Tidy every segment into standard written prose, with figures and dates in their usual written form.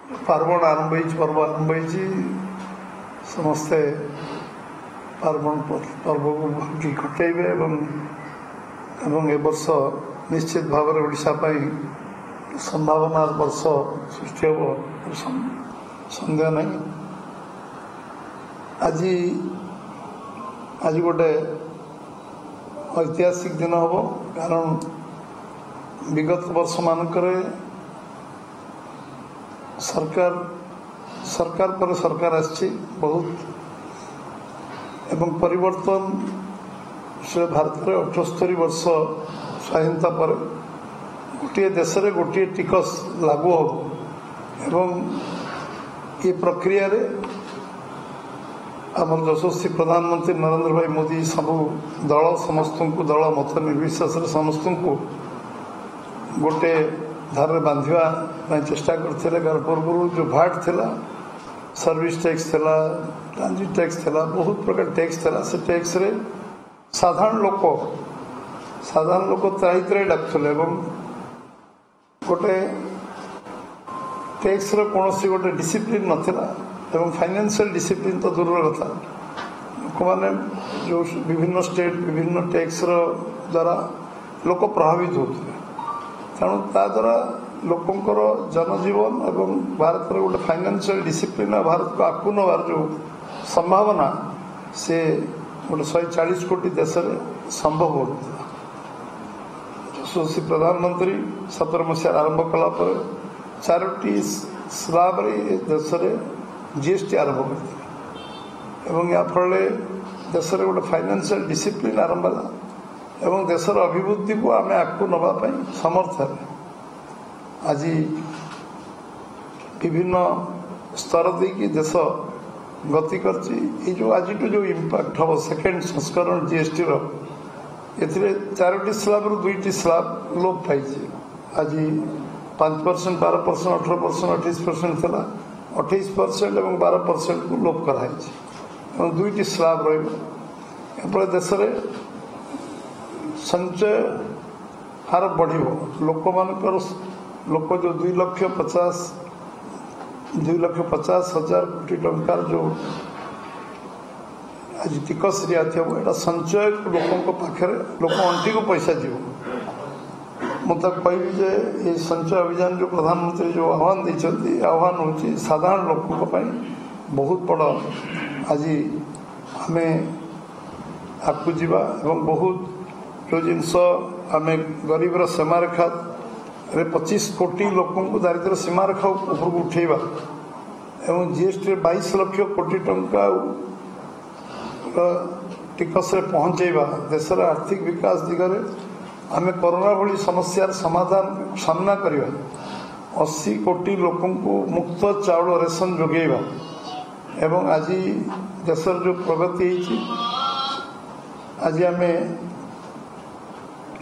पार्वण आरंभ पर्व आरंभ समस्ते पार्वण पर्व को कटेबे एवं ए वर्ष निश्चित भाव ओडिशा संभावना वर्ष सृष्टि हम सन्देह नहीं। आज गोटे ऐतिहासिक दिन हम कारण विगत वर्ष मानक सरकार पर सरकार आछि बहुत एवं परिवर्तन से भारत में 78 वर्ष स्वाधीनता पर गोटे देश में गोटे टिकस लागू हो एवं ये प्रक्रिया रे आम यशस्वी प्रधानमंत्री नरेंद्र भाई मोदी सबू दल समस्त को दल मत निर्विशेष समस्त को गोटे धारे बांधा चेष्टा करते पूर्व जो भाट थिला सर्विस टैक्स थिला ट्रांजिट टैक्स थिला बहुत प्रकार टैक्स थिला से टैक्स रे साधारण लोक त्राही डाकुले गोटे टैक्स रो कौन गोटे डिसिप्लिन नथिला एवं फाइनेंशियल डिसिप्लिन तो दूर कथा लोक मैंने जो विभिन्न स्टेट विभिन्न टैक्स रो द्वारा लोक प्रभावित होते तेणु ता द्वारा लोकंर जनजीवन एवं भारत में गोटे फाइनेंशियल डिसिप्लिन भारत को आकु नवार जो संभावना से गोटे 140 कोटी देश में संभव होता यशस्वी प्रधानमंत्री 17 मसीह आरंभ कला पर 4टी स्लाब देश में जीएसटी आरंभ करते एवं या फल देश में गोटे फाइनेंशियल डिसिप्लिन आरंभ है एवं देशर अभिवृद्धि को आम आगू नापी समर्थ है। आज विभिन्न स्तर देकी देश गति कर जो आज जो इम्पैक्ट हम सेकेंड संस्करण जीएसटी ए 4टी स्लाब रु 2टी स्लाब लोप पाई आज 5%, 12%, 18%, 28% था 28% और 12% को लोप कराई 2टी स्लाब रही देश में संचय हार बढ़ लोक मानकर लोक जो 2,50,000 कोटी टंकार जो आज टिकस रिया थोड़ा संचय लोकों पाखे लोक अंटी को पैसा जीव मुझे कहबी जे ये संचय अभियान जो प्रधानमंत्री जो आह्वान देते आह्वान हूँ साधारण लोकों बहुत बड़ आज आम आगू जावा बहुत जो जिनस आम गरीबर सीमारेखा 25 कोटी लोकों को दारिद्र्य सीमारेखा ऊपर को उठेवा एवं जीएसटी 22 लाख कोटी टंका टिकस पहुँचेवा देश आर्थिक विकास दिगरे आम कोरोना भली समस्यार समाधान सामना करवा 80 कोटी लोकों को मुक्त चाउल रेशन जोगेवा एवं आज देशर जो प्रगति आज आम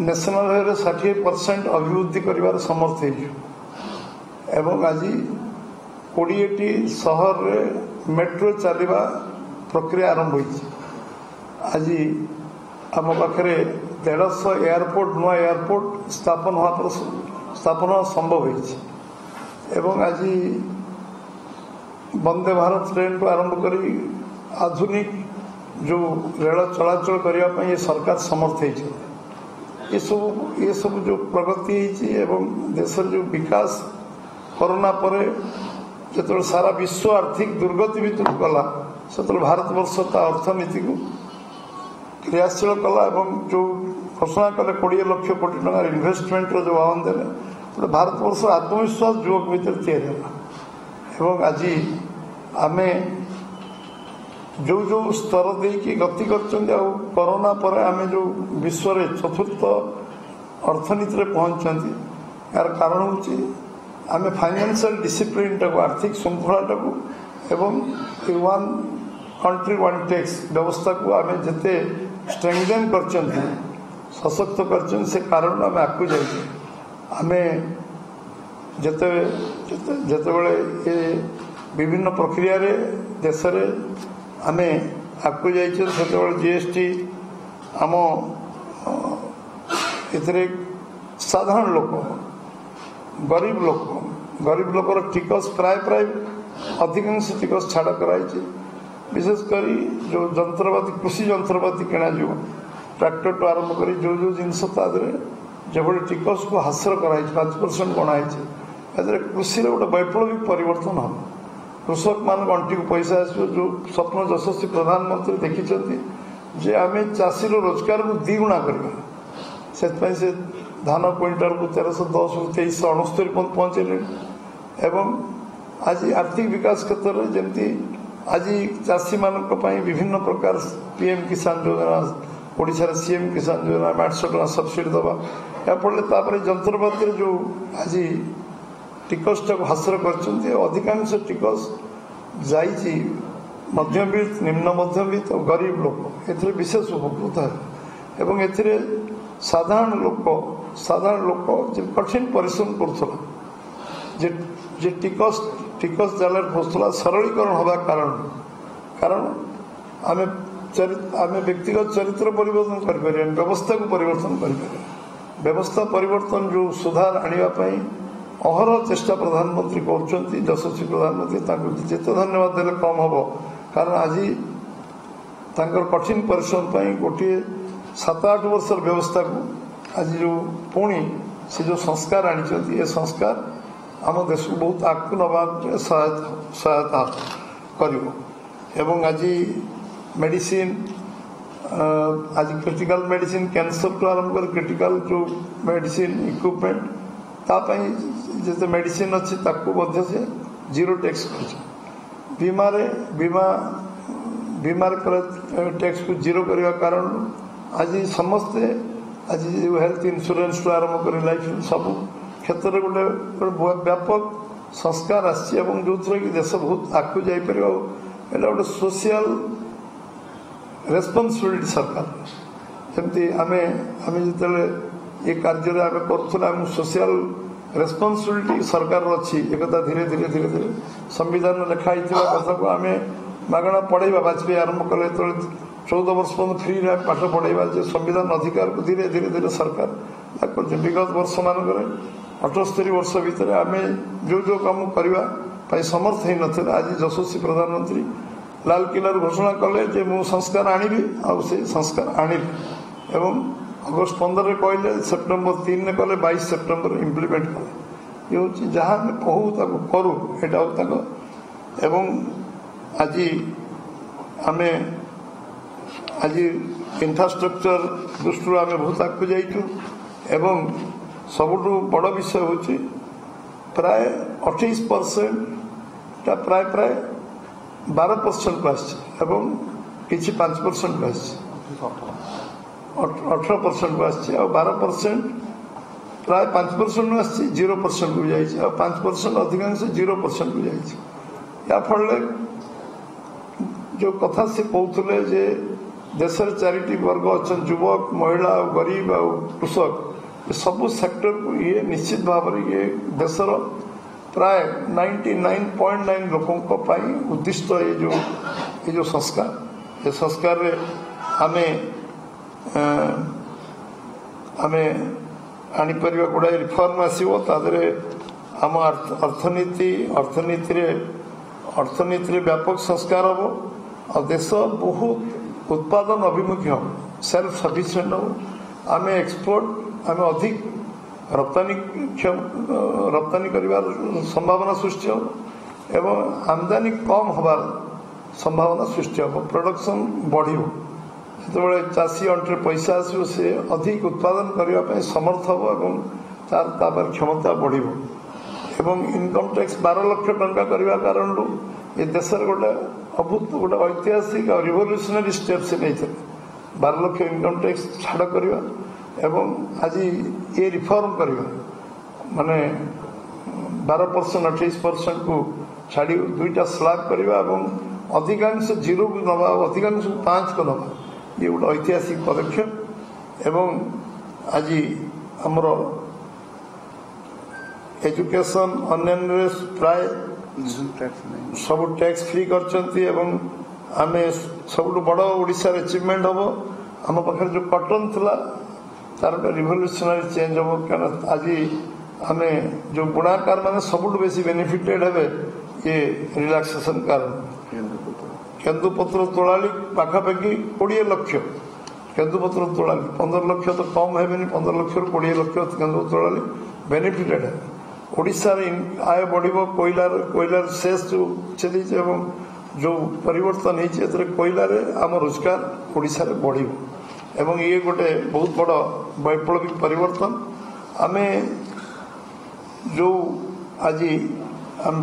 नेशनल हाईवे 60% अभिवृद्धि कर समर्थ एवं आज 20टी सहर रे मेट्रो चलवा प्रक्रिया आरंभ होती आज आम पाखे 150 एयरपोर्ट नुआ एयरपोर्ट स्थापना संभव एवं आज वंदे भारत ट्रेन को आरंभ कर आधुनिक जो रेल चलाचल करने ये सरकार समर्थ है ये सब जो प्रगति एवं देश जो विकास कोरोना पर जो सारा विश्व आर्थिक दुर्गति भीतर गला से भारत वर्ष अर्थनीति को क्रियाशील कला एवं जो घोषणा कले 20 लाख कोटी टंका इन्वेस्टमेंट जो आह्वान देने भारत वर्ष आत्मविश्वास युवक भीतर एवं आज आम जो जो स्तर देकी गति कर कोरोना पर आम जो विश्व चतुर्थ अर्थनीति पहुँचती यार कारण हूँ आम फाइनेंशियल डिसिप्लिन टाक आर्थिक श्रृंखला टाक एवं वन कंट्री वन टैक्स व्यवस्था को आम जिते स्ट्रेंथेन कर सशक्त कर से कारण आम आगू जाए आम जिते ये विभिन्न प्रक्रिया रे देश रे आम आगू जाते जीएसटी आम साधारण लोक गरीब लोक गरीब लोकर टिकस प्राय प्राय अधिकांश टिकस छाड़ कराई विशेषकर जो जंत्रपाति कृषि जंत्रपाति किणा ट्रैक्टर टू आरंभ कर जो जो जिनस जो टिकस को हासिल कराई 5% गणाई कृषि गोटे वैप्लविक परिवर्तन हम कृषक मान अंटी को पैसा आस जो स्वप्न यशस्वी प्रधानमंत्री देखी जे आम चाषी रोजगार को द्विगुणा करवा से धान क्विंटाल को 1310 रु 2369 पहुँचे एवं आज आर्थिक विकास क्षेत्र में जमती आज चाषी मान विभिन्न प्रकार पीएम किसान योजना ओडिशा सीएम किसान योजना 800 टका सब्सिडी दवा याफल जंत्रपाति जो आज टिकस टाक हासिल कर अधिकांश टिकस जाइए मध्यवित्त निम्न मध्यवित्त और गरीब लोक ए विशेष उपकृत है एवं ए साधारण लोक जो कठिन परिश्रम करुला जे टिकस जाल फसुला सरलीकरण हवा कारण आम व्यक्तिगत चरित्र परिवर्तन कर व्यवस्था को परिवर्तन कर व्यवस्था परिवर्तन जो सुधार आने अहरह चेष्टा प्रधानमंत्री कर यशस्वी प्रधानमंत्री जिते धन्यवाद देले कम हम कारण आज कठिन परिश्रम गोटे 7-8 वर्ष व्यवस्था को आज जो पुणी से जो संस्कार आनी ये संस्कार आम देश को बहुत आगू नवा सहायता कर आज मेडिसिन आज क्रिटिकल मेडिसिन कैंसर टू आरंभ कर क्रिटिकल जो मेडिसिन इक्विपमेंट तापाई जिते मेडिसिन अच्छी से जीरो टैक्स कर बीमार टैक्स को जीरो करने कारण आज समस्ते आज हेल्थ इंश्योरेंस टू आरंभ कर लाइफ सब क्षेत्र में गोटे व्यापक संस्कार आसी जो कि देश बहुत आगू जापर गोटे सोशल रेस्पॉन्सिबिलिटी सरकार जमती आम जो ये कार्य आगे कर सोशल रेस्पॉन्सिबिलिटी सरकार अच्छी एक धीरे धीरे धीरे धीरे संविधान लिखाई कथा को आम मागणा पढ़ेगा वाजपेयी आरंभ कले 14 वर्ष पर्यटन फ्री रे पाठ पढ़ेगा जो संविधान अधिकार को धीरे धीरे धीरे सरकार कर विगत वर्ष मानक 78 वर्ष भितर आम जो जो कम करने समर्थ हो न आज यशस्वी प्रधानमंत्री लाल किला घोषणा कले जे मु संस्कार आनिबी आ से संस्कार आनिबी एवं अगस्त 15 कहले सेप्टेम्बर 3 ने कले 22 सेप्टेम्बर इम्प्लीमेंट कले ये हूँ जहाँ कहूँ करूँ यहाँ एवं आज आम आज इंफ्रास्ट्रक्चर दृष्टि आम बहुत आगे जाइचु एवं सबुठ बड़ विषय हूँ प्राय 28% प्राय प्राय 12% को आसम किसी 5% को आस 18% को आस 12% प्राय 5% आस 0% को जाइए 5% अधिकांश 0% को जाइए या फल जो कथा से कहते जे देशर 4टी वर्ग अच्छा युवक महिला गरीब आ कृषक सबू सेक्टर को ये निश्चित भाव ये देशर प्राय 99.9 लोकों उद्दिष्ट ये जो संस्कार रे आमे आनीपर गुड़ाए रिफॉर्म आसो तादरे आम अर्थनीति व्यापक संस्कार हम और देश बहुत उत्पादन अभिमुखी हम सेल्फ सफिशिएंट हम आम एक्सपोर्ट आम अधिक रप्तानी कर संभावना सृष्टि हम एवं आमदानी कम हबार संभावना सृष्टि हम प्रोडक्शन बढ़ जो चाषी अंटे पैसा आसो से अधिक उत्पादन करने समर्थ हम एवं तार क्षमता बढ़ एवं इनकम टैक्स 12 लाख टंका करने कारण ये देश गोटे अभूत गोटे ऐतिहासिक और रिवोल्यूशनरी स्टेप से नहीं थे 12 लाख इनकम टैक्स छाड़ करवा एवं आज ये रिफॉर्म करवा माने 12% 28% को छाड़ी 2टा स्लैब करवा एवं अधिकांश 0 को नवा अधिकांश 5 को नवा ये गोटे ऐतिहासिक पदक्षेप एवं आज आमर एजुकेशन अन्य प्राय सब टैक्स फ्री करचंती एवं आमे सब बड़ ओडिशा अचीवमेंट हम आम पाखे जो कटन थिला तार रिवोल्यूशनरी चेंज हम क्या आज आम जो बुणाकार मैंने सबुठ बेसी बेनिफिटेड हे ये रिलैक्सेशन कारण केन्दुपत्र तोलाली पाखापाखि 20 लाख केन्दुपत्र तोलाली 15 लाख तो कम है 15 लाख 20 लाख केन्दुपत्र तोलाली बेनिफिटेड है ओडिशार आय बढ़ कोयलार शेष जो चली जो परिवर्तन होती कोयलार आम रोजगार ओडिशा रे बढ़ एवं ये गोटे बहुत बड़ वैप्लविक परिवर्तन आम जो आज आम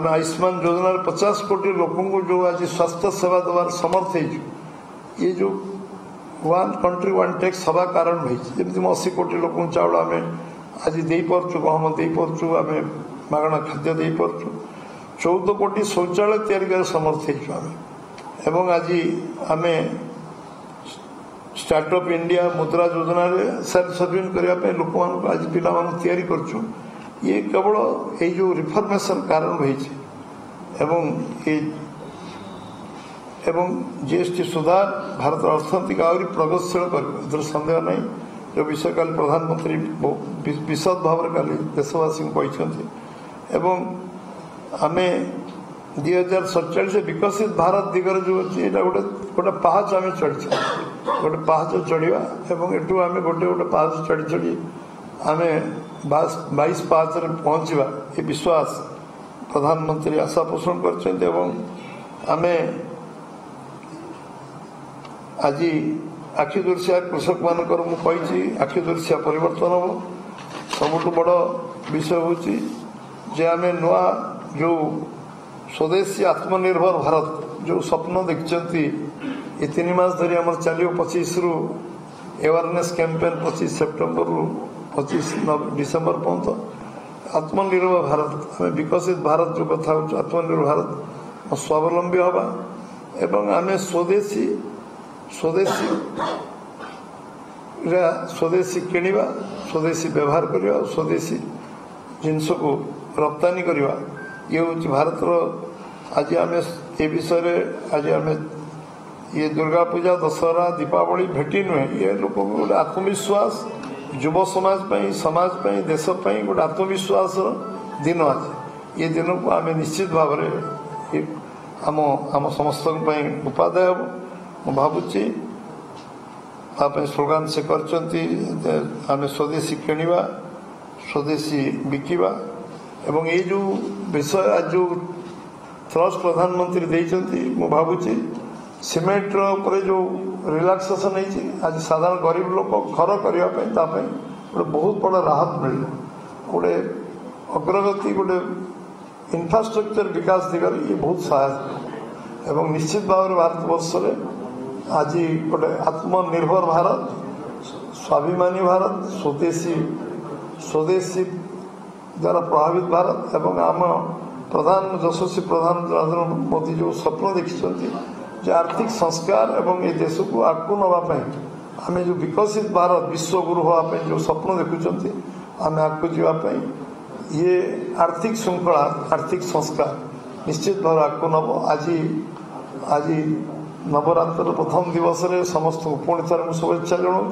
आयुष्मान योजना 50 कोटी लोक को जो आज स्वास्थ्य सेवा देवार समर्थ ये जो वन कंट्री वन टैक्स हवा कारण जमी 80 कोटी लोक चाउल आम आज दे पार्छु गहम दे पार्छु आम मागणा खाद्य दे पार्छु 14 कोटी शौचालय तैयारी समर्थ एवं आज आम स्टार्टअप इंडिया मुद्रा योजना सेल्फ सर्विंग करने लोक आज पिला तैयारी करछु ये केवल ये जो रिफॉर्मेशन कारण रही एवं जीएसटी सुधार भारत अर्थनीति आहरी प्रगतिशील कर सन्देह नहीं जो विषय कल प्रधानमंत्री विशद भाव कल देशवासी कहते आम 2047 विकसित भारत दिगरे जो अच्छी गोटे गोटे पाहाच आम चढ़ी गोटे पाहाच चढ़ा एटू आम गोटे गोटे पाहाच चढ़ी चढ़ी आम 22 पाहाच पहुँचवा ये विश्वास प्रधानमंत्री आशा पोषण कर आम आज आखिदुर्शिया कृषक मानकर मुझे आखिदुर्शिया परिवर्तन हम सबुठ बड़ विषय हूँ जे आम नुआ जो स्वदेशी आत्मनिर्भर भारत जो स्वप्न देखते ये 3 मास धरी आम चलो 25 रु अवेयरनेस कैंपेन 25 सेप्टेम्बर रु 25 डिसेम्बर पर्यंत आत्मनिर्भर भारत आम विकसित भारत जो कथा हो आत्मनिर्भर भारत स्वावलंबी हवा एवं आम स्वदेशी किणवा स्वदेशी व्यवहार करवा स्वदेशी जिनस को रप्तानी करवा ये हूँ भारत आज आम ये विषय आज आम ये दुर्गा पूजा दशहरा दीपावली भेटी नुहे ये लोक गोटे आत्मविश्वास युव समाज देश गोटे आत्मविश्वास दिन आज ये दिन को आम निश्चित भाव आम समस्त उपादेय हम भावुची स्लोगान से आम स्वदेशी किणवा स्वदेशी बिकिवा एवं ये जो विषय आज जो थ्रस्ट प्रधानमंत्री देइचंती मु भावुची सीमेंट जो रिलैक्सेशन आज साधारण गरीब लोक घर करने गोटे बहुत बड़ा राहत मिल गोटे अग्रगति गोटे इंफ्रास्ट्रक्चर विकास दिगरे ये बहुत सहायक एवं निश्चित भाव में भारत वर्ष आज गोटे आत्मनिर्भर भारत स्वाभिमानी भारत स्वदेशी द्वारा प्रभावित भारत एवं आम प्रधान यशस्वी प्रधान नरेंद्र मोदी जो स्वप्न देखिं आर्थिक संस्कार एवं ये देश को आगू नापी आम जो विकसित भारत विश्व गुरु हाँपाई जो स्वप्न देखुं आम आगू जावाई ये आर्थिक श्रृंखला आर्थिक संस्कार निश्चित भाव आगू नब आज नवरात्र प्रथम दिवस रे समस्त को पुणी थर शुभेच्छा जनाऊँ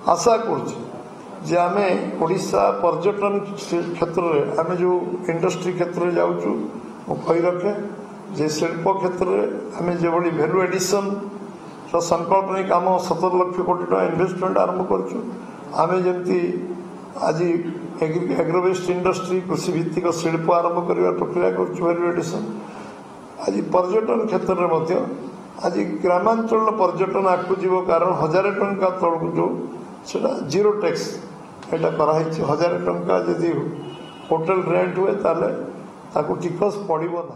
आशा करें ओडिशा पर्यटन क्षेत्र में आम जो इंडस्ट्री क्षेत्र में जाऊँ कही रखे जे शिल्प क्षेत्र में आम जो भैल्यू एडिशन संकल्प नहीं कम 17 लाख कोटी टका इन्वेस्टमेंट आरंभ करें जमी आज एग्रोवेस्ट इंडस्ट्री कृषि भित्तिक शिल्प आरंभ कर प्रक्रिया करेल्यू एडिशन आज पर्यटन क्षेत्र में आज ग्रामांचल पर्यटन आगू जीव कारण 1000 टंका तौक जो जीरो टैक्स एटा कराई 1000 टंका जदि होटेल रेंट हुए ताले ताकू टिकस पड़ो ना।